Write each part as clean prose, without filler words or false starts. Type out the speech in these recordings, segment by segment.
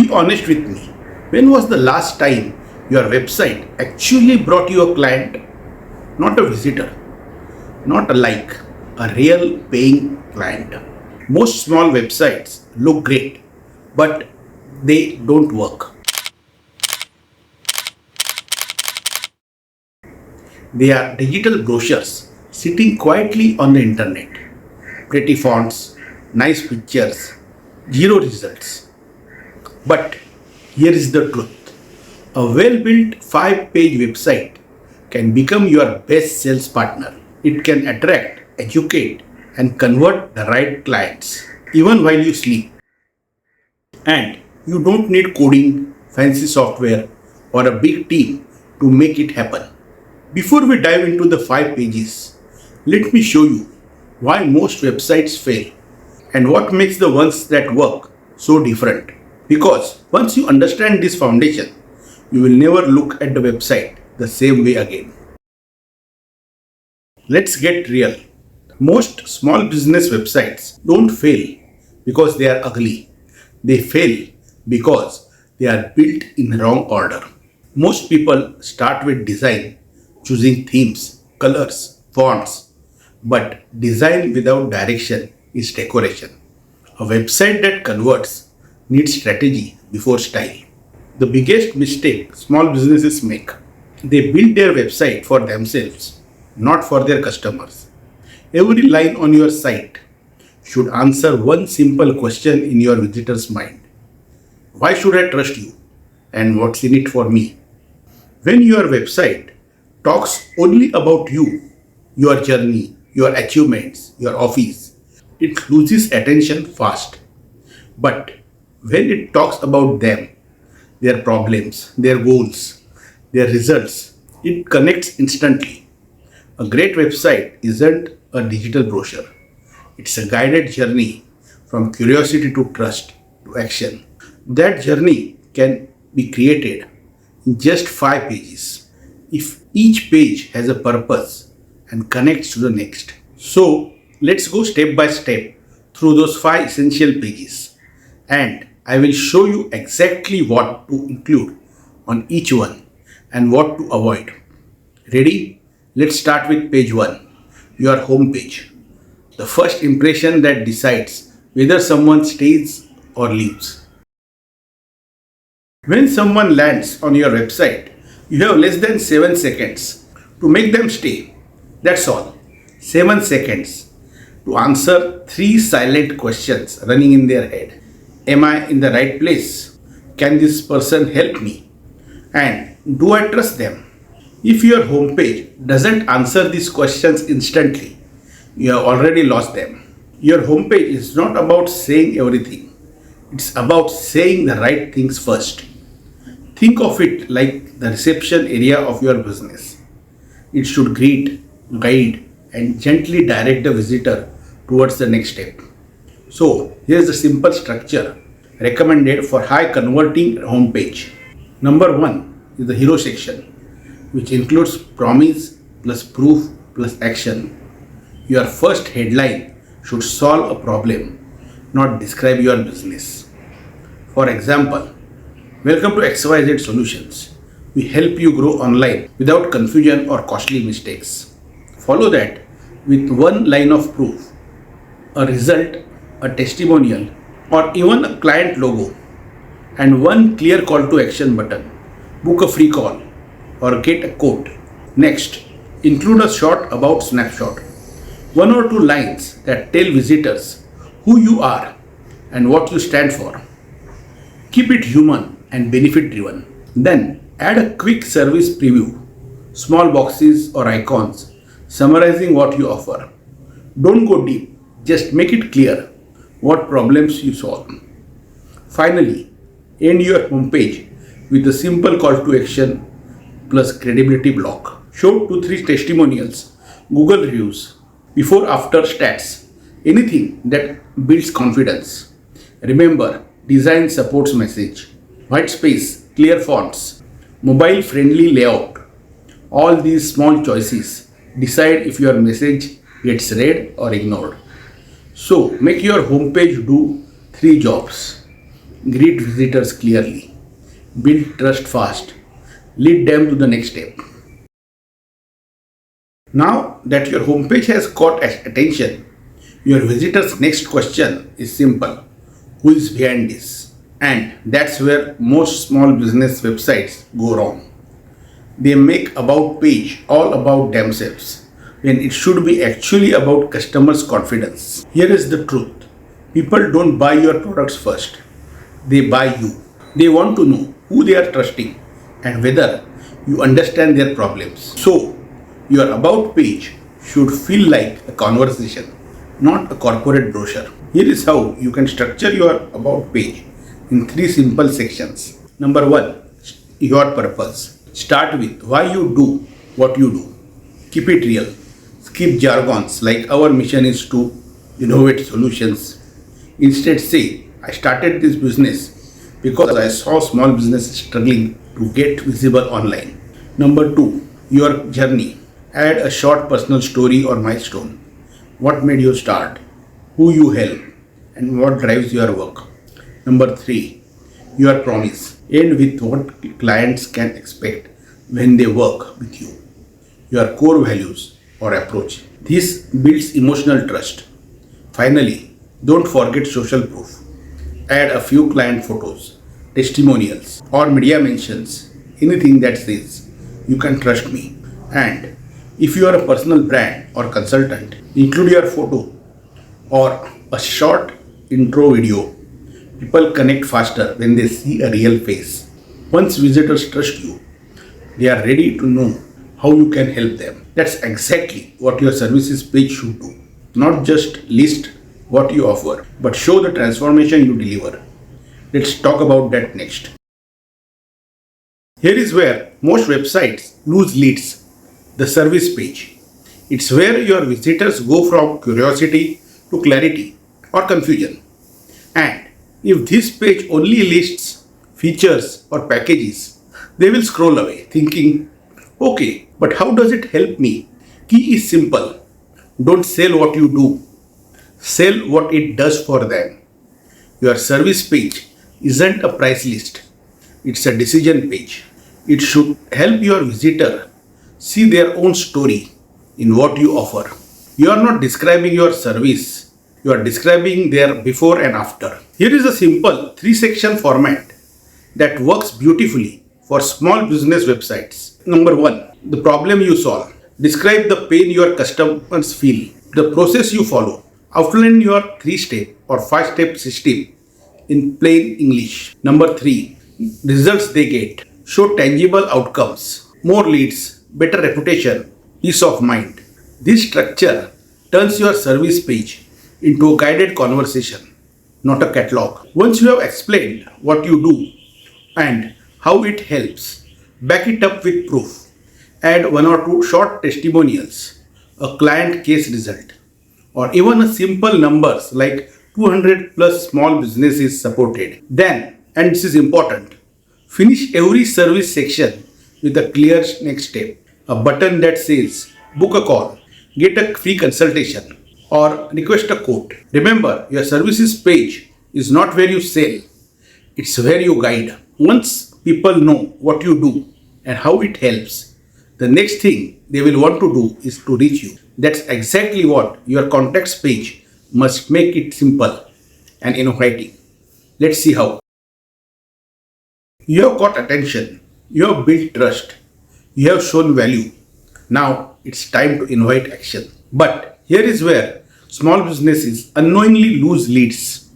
Be honest with me. When was the last time your website actually brought you a client? Not a visitor, not a real paying client. Most small websites look great, but they don't work. They are digital brochures sitting quietly on the internet. Pretty fonts, nice pictures, zero results. But here is the truth. A well-built 5-page website can become your best sales partner. It can attract, educate, and convert the right clients even while you sleep. And you don't need coding, fancy software, or a big team to make it happen. Before we dive into the 5 pages, let me show you why most websites fail and what makes the ones that work so different. Because once you understand this foundation, you will never look at the website the same way again. Let's get real. Most small business websites don't fail because they are ugly. They fail because they are built in wrong order. Most people start with design, choosing themes, colors, fonts. But design without direction is decoration. A website that converts needs strategy before style. The biggest mistake small businesses make: they build their website for themselves, not for their customers. Every line on your site should answer one simple question in your visitor's mind. Why should I trust you? And what's in it for me? When your website talks only about you, your journey, your achievements, your office, it loses attention fast. But when it talks about them, their problems, their goals, their results, it connects instantly. A great website isn't a digital brochure. It's a guided journey from curiosity to trust to action. That journey can be created in just 5 pages if each page has a purpose and connects to the next. So let's go step by step through those 5 essential pages, and I will show you exactly what to include on each one and what to avoid. Ready? Let's start with page 1, your home page. The first impression that decides whether someone stays or leaves. When someone lands on your website, you have less than 7 seconds to make them stay. That's all. 7 seconds to answer 3 silent questions running in their head. Am I in the right place? Can this person help me? And do I trust them? If your homepage doesn't answer these questions instantly, you have already lost them. Your homepage is not about saying everything. It's about saying the right things first. Think of it like the reception area of your business. It should greet, guide, and gently direct the visitor towards the next step. So, here's the simple structure recommended for high converting homepage. Number 1 is the hero section, which includes promise plus proof plus action. Your first headline should solve a problem, not describe your business. For example, welcome to XYZ Solutions. We help you grow online without confusion or costly mistakes. Follow that with one line of proof, a result, a testimonial, or even a client logo, and one clear call to action button. Book a free call or get a quote. Next, include a short about snapshot. 1 or 2 lines that tell visitors who you are and what you stand for. Keep it human and benefit driven. Then add a quick service preview, small boxes or icons summarizing what you offer. Don't go deep, just make it clear what problems you solve. Finally, end your homepage with a simple call to action plus credibility block. Show 2-3 testimonials, Google reviews, before after stats, anything that builds confidence. Remember, design supports message. White space, clear fonts, mobile friendly layout. All these small choices decide if your message gets read or ignored. So make your homepage do 3 jobs. greet visitors clearly, build trust fast, lead them to the next step. Now that your homepage has caught attention, your visitor's next question is simple: who is behind this? And that's where most small business websites go wrong. They make about page all about themselves when it should be actually about customers' confidence. Here is the truth. People don't buy your products first. They buy you. They want to know who they are trusting and whether you understand their problems. So, your about page should feel like a conversation, not a corporate brochure. Here is how you can structure your about page in three simple sections. Number one, your purpose. Start with why you do what you do. Keep it real. Skip jargons like our mission is to innovate solutions. Instead, say, I started this business because I saw small businesses struggling to get visible online. Number two, your journey. Add a short personal story or milestone. What made you start? Who you help? And what drives your work? Number three, your promise. End with what clients can expect when they work with you. Your core values or approach. This builds emotional trust. Finally, don't forget social proof. Add a few client photos, testimonials, or media mentions, anything that says, you can trust me. And if you are a personal brand or consultant, include your photo or a short intro video. People connect faster when they see a real face. Once visitors trust you, they are ready to know how you can help them. That's exactly what your services page should do. Not just list what you offer, but show the transformation you deliver. Let's talk about that next. Here is where most websites lose leads: the service page. It's where your visitors go from curiosity to clarity or confusion. And if this page only lists features or packages, they will scroll away thinking, okay, but how does it help me? Key is simple. Don't sell what you do. Sell what it does for them. Your service page isn't a price list. It's a decision page. It should help your visitor see their own story in what you offer. You are not describing your service. You are describing their before and after. Here is a simple 3-section format that works beautifully for small business websites. Number one, the problem you solve. Describe the pain your customers feel, the process you follow. Outline your 3-step or 5-step system in plain English. Number 3, results they get. Show tangible outcomes, more leads, better reputation, peace of mind. This structure turns your service page into a guided conversation, not a catalog. Once you have explained what you do and how it helps, back it up with proof. Add 1 or 2 short testimonials, a client case result, or even a simple numbers like 200 plus small businesses supported. Then, and this is important, finish every service section with a clear next step, a button that says book a call, get a free consultation, or request a quote. Remember, your services page is not where you sell, it's where you guide. Once people know what you do and how it helps, the next thing they will want to do is to reach you. That's exactly what your contacts page must make it simple and inviting. Let's see how. You have got attention, you have built trust, you have shown value. Now it's time to invite action. But here is where small businesses unknowingly lose leads: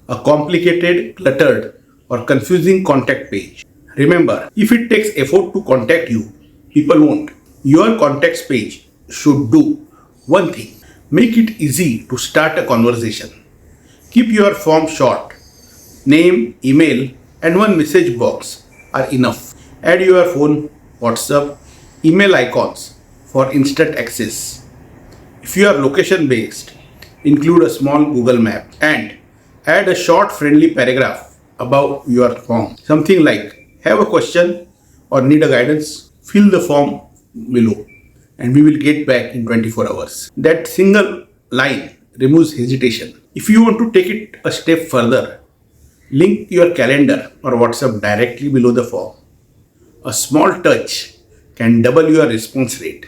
a complicated, cluttered, or confusing contact page. Remember, if it takes effort to contact you, people won't. Your contacts page should do one thing: make it easy to start a conversation. Keep your form short. Name, email, and one message box are enough. Add your phone, WhatsApp, email icons for instant access. If you are location based, include a small Google map and add a short friendly paragraph about your form. Something like, have a question or need a guidance? Fill the form below and we will get back in 24 hours. That single line removes hesitation. If you want to take it a step further, Link your calendar or WhatsApp directly below the form. A small touch can double your response rate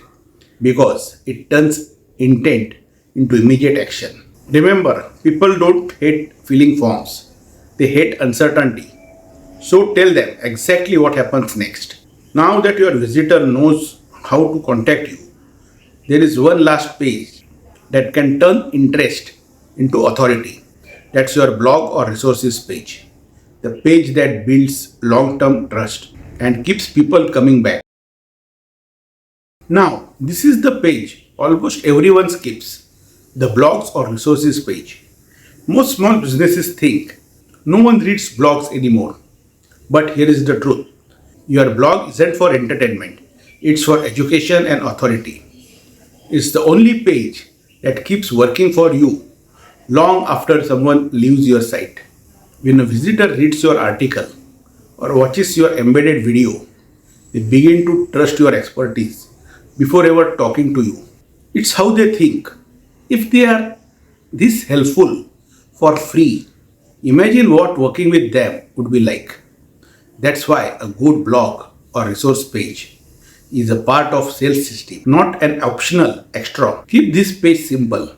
because it turns intent into immediate action. Remember, people don't hate filling forms, they hate uncertainty. So tell them exactly what happens next. Now that your visitor knows how to contact you, there is one last page that can turn interest into authority. That's your blog or resources page. The page that builds long term trust and keeps people coming back. Now, this is the page almost everyone skips, the blogs or resources page. Most small businesses think no one reads blogs anymore. But here is the truth, your blog isn't for entertainment, it's for education and authority. It's the only page that keeps working for you long after someone leaves your site. When a visitor reads your article or watches your embedded video, they begin to trust your expertise before ever talking to you. It's how they think. If they are this helpful for free, imagine what working with them would be like. That's why a good blog or resource page is a part of sales system, not an optional extra. Keep this page simple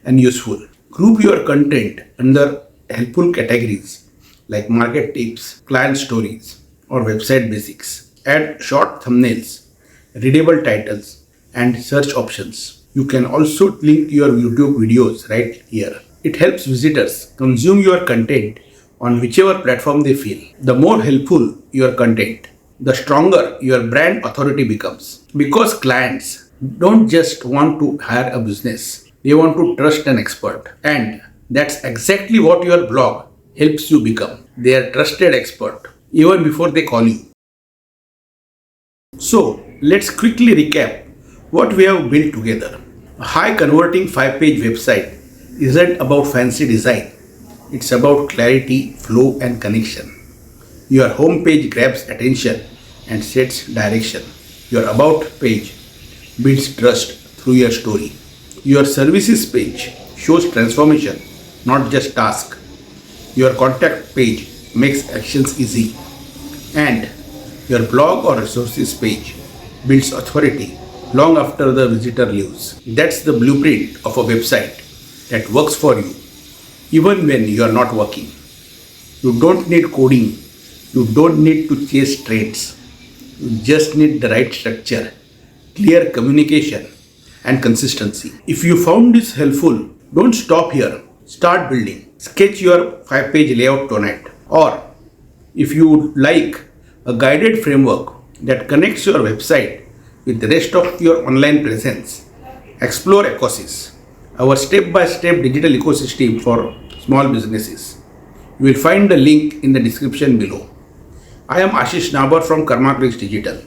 and useful. Group your content under helpful categories like market tips, client stories, or website basics. Add short thumbnails, readable titles, and search options. You can also link your YouTube videos right here. It helps visitors consume your content on whichever platform they feel. The more helpful your content, the stronger your brand authority becomes. Because clients don't just want to hire a business, they want to trust an expert. And that's exactly what your blog helps you become. Their trusted expert, even before they call you. So, let's quickly recap what we have built together. A high converting 5-page website isn't about fancy design. It's about clarity, flow, and connection. Your home page grabs attention and sets direction. Your about page builds trust through your story. Your services page shows transformation, not just task. Your contact page makes actions easy. And your blog or resources page builds authority long after the visitor leaves. That's the blueprint of a website that works for you even when you are not working. You don't need coding. You don't need to chase trends. You just need the right structure, clear communication, and consistency. If you found this helpful, don't stop here. Start building. Sketch your 5-page layout tonight. Or if you would like a guided framework that connects your website with the rest of your online presence, explore Ecosys, our step-by-step digital ecosystem for small businesses. You will find the link in the description below. I am Ashish Nabar from Karmakrix Digital,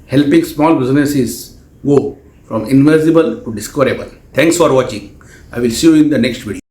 helping small businesses go from invisible to discoverable. Thanks for watching. I will see you in the next video.